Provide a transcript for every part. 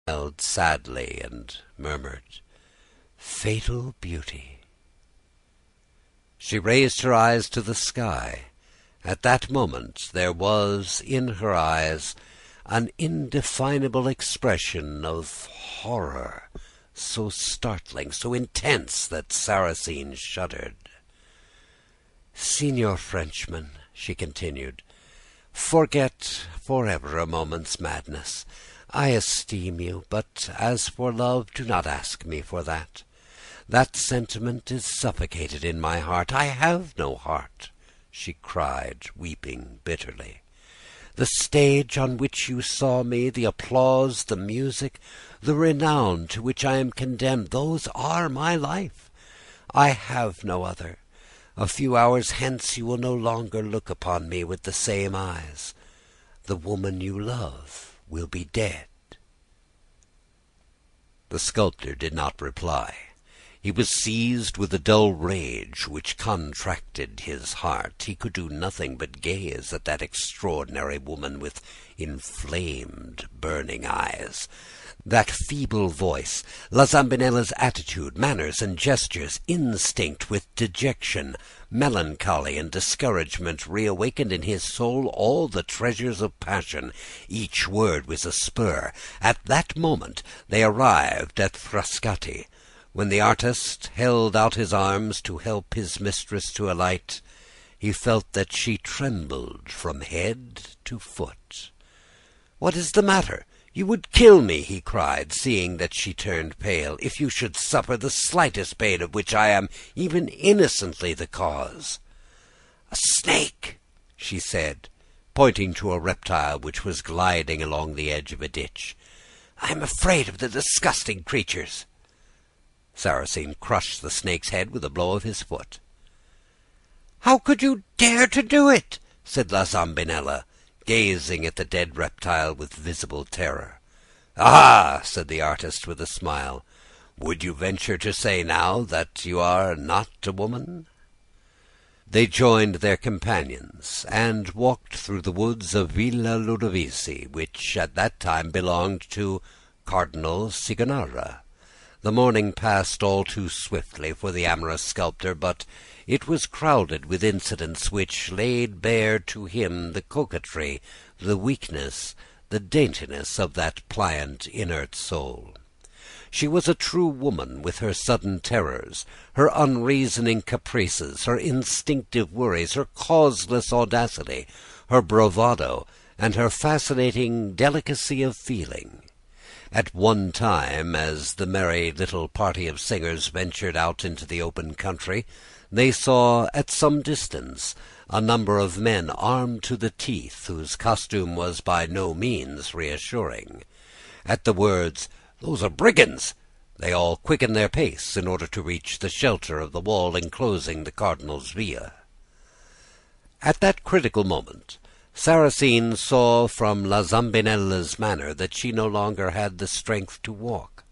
smiled sadly and murmured, "Fatal beauty." She raised her eyes to the sky. At that moment there was in her eyes an indefinable expression of horror, so startling, so intense, that Sarrasine shuddered. "Signor Frenchman," she continued, "forget forever a moment's madness. I esteem you, but as for love, do not ask me for that. That sentiment is suffocated in my heart. I have no heart," she cried, weeping bitterly. "The stage on which you saw me, the applause, the music, the renown to which I am condemned, those are my life. I have no other. A few hours hence you will no longer look upon me with the same eyes. The woman you love will be dead." The sculptor did not reply. He was seized with a dull rage which contracted his heart. He could do nothing but gaze at that extraordinary woman with inflamed, burning eyes. That feeble voice, La Zambinella's attitude, manners, and gestures, instinct with dejection, melancholy, and discouragement, reawakened in his soul all the treasures of passion. Each word was a spur. At that moment they arrived at Frascati. When the artist held out his arms to help his mistress to alight, he felt that she trembled from head to foot. "What is the matter? You would kill me," he cried, seeing that she turned pale, "if you should suffer the slightest pain of which I am even innocently the cause." "A snake," she said, pointing to a reptile which was gliding along the edge of a ditch. "I am afraid of the disgusting creatures." Sarrasine crushed the snake's head with a blow of his foot. "How could you dare to do it?" said La Zambinella, gazing at the dead reptile with visible terror. "Ah!" said the artist with a smile. "Would you venture to say now that you are not a woman?" They joined their companions, and walked through the woods of Villa Ludovisi, which at that time belonged to Cardinal Cicognara. The morning passed all too swiftly for the amorous sculptor, but it was crowded with incidents which laid bare to him the coquetry, the weakness, the daintiness of that pliant, inert soul. She was a true woman, with her sudden terrors, her unreasoning caprices, her instinctive worries, her causeless audacity, her bravado, and her fascinating delicacy of feeling. At one time, as the merry little party of singers ventured out into the open country, they saw at some distance a number of men armed to the teeth, whose costume was by no means reassuring. At the words, "Those are brigands," they all quickened their pace in order to reach the shelter of the wall enclosing the cardinal's villa. At that critical moment, Sarrasine saw from La Zambinella's manner that she no longer had the strength to walk.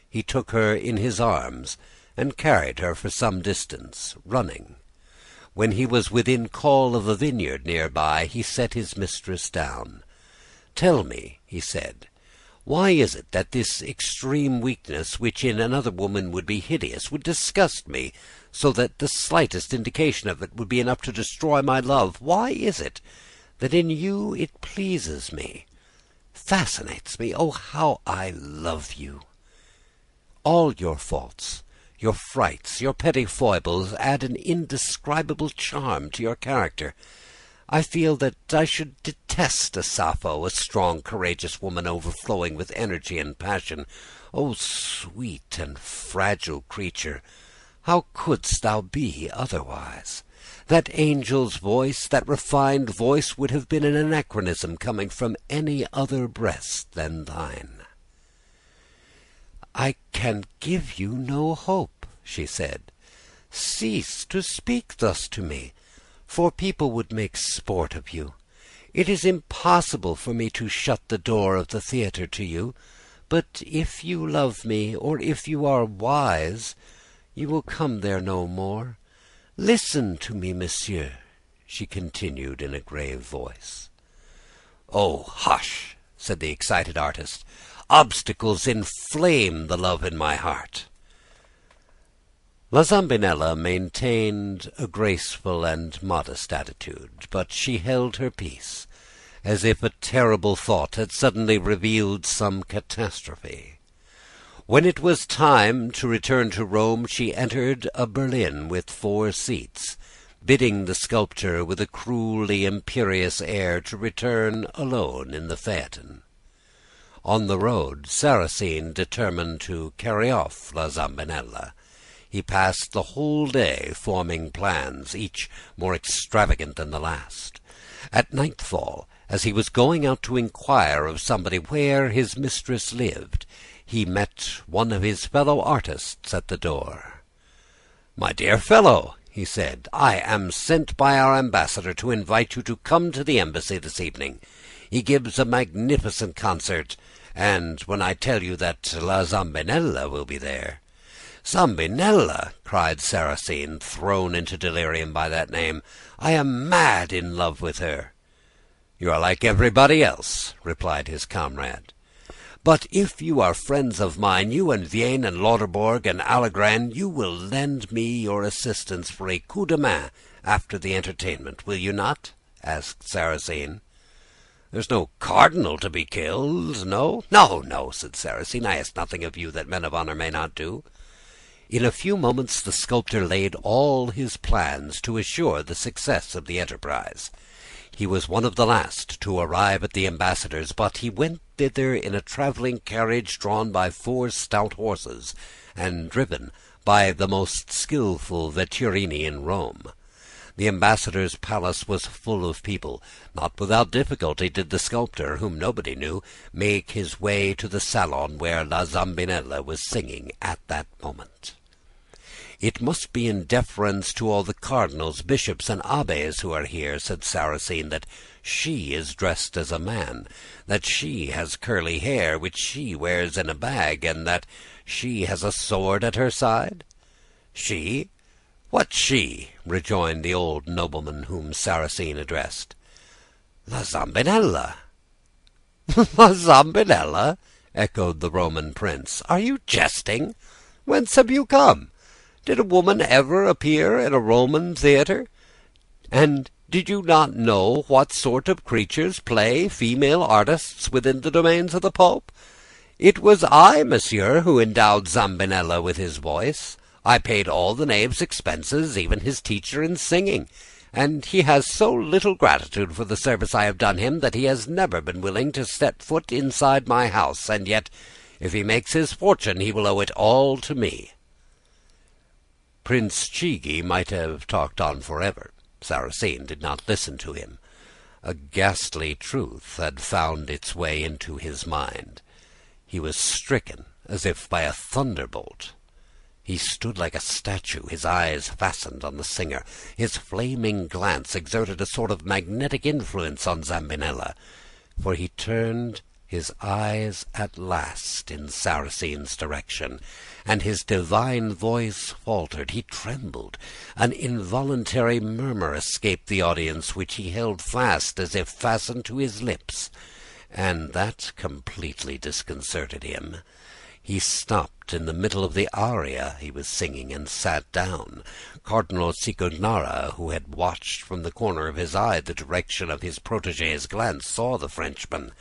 He took her in his arms and carried her for some distance, running. When he was within call of a vineyard near by, he set his mistress down. "Tell me," he said, "why is it that this extreme weakness, which in another woman would be hideous, would disgust me, so that the slightest indication of it would be enough to destroy my love? Why is it that in you it pleases me, fascinates me? Oh, how I love you! All your faults, your frights, your petty foibles add an indescribable charm to your character. I feel that I should detest a Sappho, a strong, courageous woman overflowing with energy and passion. Oh, sweet and fragile creature, how couldst thou be otherwise? That angel's voice, that refined voice, would have been an anachronism coming from any other breast than thine." "I can give you no hope," she said. "Cease to speak thus to me, for people would make sport of you. It is impossible for me to shut the door of the theatre to you, but if you love me, or if you are wise, you will come there no more. Listen to me, monsieur," she continued in a grave voice. "Oh, hush!" said the excited artist. Obstacles inflame the love in my heart." La Zambinella maintained a graceful and modest attitude, but she held her peace, as if a terrible thought had suddenly revealed some catastrophe. When it was time to return to Rome, she entered a berlin with 4 seats, bidding the sculptor with a cruelly imperious air to return alone in the phaeton. On the road, Sarrasine determined to carry off La Zambinella. He passed the whole day forming plans, each more extravagant than the last. At nightfall, as he was going out to inquire of somebody where his mistress lived, he met one of his fellow artists at the door. "My dear fellow," he said, "I am sent by our ambassador to invite you to come to the embassy this evening. He gives a magnificent concert, and when I tell you that La Zambinella will be there—" "Zambinella!" cried Sarrasine, thrown into delirium by that name. "I am mad in love with her." "You are like everybody else," replied his comrade. "But if you are friends of mine, you and Vienne and Lauterbourg and Allegrain, you will lend me your assistance for a coup de main after the entertainment, will you not?" asked Sarrasine. "There's no cardinal to be killed, no?" No, said Sarrasine. "I ask nothing of you that men of honor may not do." In a few moments the sculptor laid all his plans to assure the success of the enterprise. He was one of the last to arrive at the ambassador's, but he went thither in a travelling carriage drawn by 4 stout horses, and driven by the most skilful vetturini in Rome. The ambassador's palace was full of people. Not without difficulty did the sculptor, whom nobody knew, make his way to the salon where La Zambinella was singing at that moment. "It must be in deference to all the cardinals, bishops, and abbés who are here," said Sarrasine, "that she is dressed as a man, that she has curly hair, which she wears in a bag, and that she has a sword at her side." "She? What she?" rejoined the old nobleman whom Sarrasine addressed. "La Zambinella." "La Zambinella!" echoed the Roman prince. "Are you jesting? Whence have you come? Did a woman ever appear in a Roman theatre? And did you not know what sort of creatures play female artists within the domains of the Pope? It was I, monsieur, who endowed Zambinella with his voice. I paid all the knave's expenses, even his teacher in singing, and he has so little gratitude for the service I have done him that he has never been willing to set foot inside my house, and yet, if he makes his fortune, he will owe it all to me." Prince Chigi might have talked on forever. Sarrasine did not listen to him. A ghastly truth had found its way into his mind. He was stricken as if by a thunderbolt. He stood like a statue, his eyes fastened on the singer. His flaming glance exerted a sort of magnetic influence on Zambinella, for he turned his eyes at last in Sarrasine's direction, and his divine voice faltered. He trembled. An involuntary murmur escaped the audience, which he held fast as if fastened to his lips, and that completely disconcerted him. He stopped in the middle of the aria he was singing and sat down. Cardinal Cicognara, who had watched from the corner of his eye the direction of his protégé's glance, saw the Frenchman.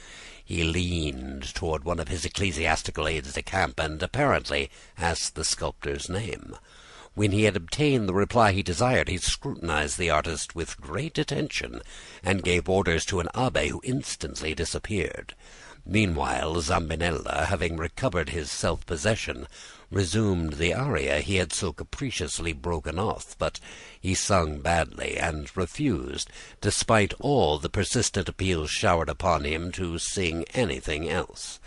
He leaned toward one of his ecclesiastical aides-de-camp and apparently asked the sculptor's name. When he had obtained the reply he desired, he scrutinized the artist with great attention and gave orders to an abbé, who instantly disappeared. Meanwhile, Zambinella, having recovered his self-possession, resumed the aria he had so capriciously broken off, but he sung badly and refused, despite all the persistent appeals showered upon him, to sing anything else.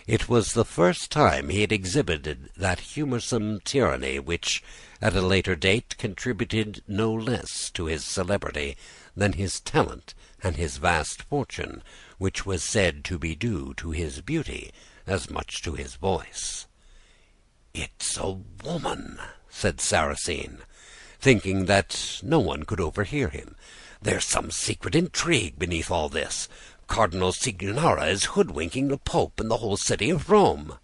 It was the first time he had exhibited that humorsome tyranny which, at a later date, contributed no less to his celebrity than his talent and his vast fortune, which was said to be due to his beauty as much to his voice. "It's a woman," said Sarrasine, thinking that no one could overhear him. "There's some secret intrigue beneath all this. Cardinal Cicognara is hoodwinking the Pope and the whole city of Rome."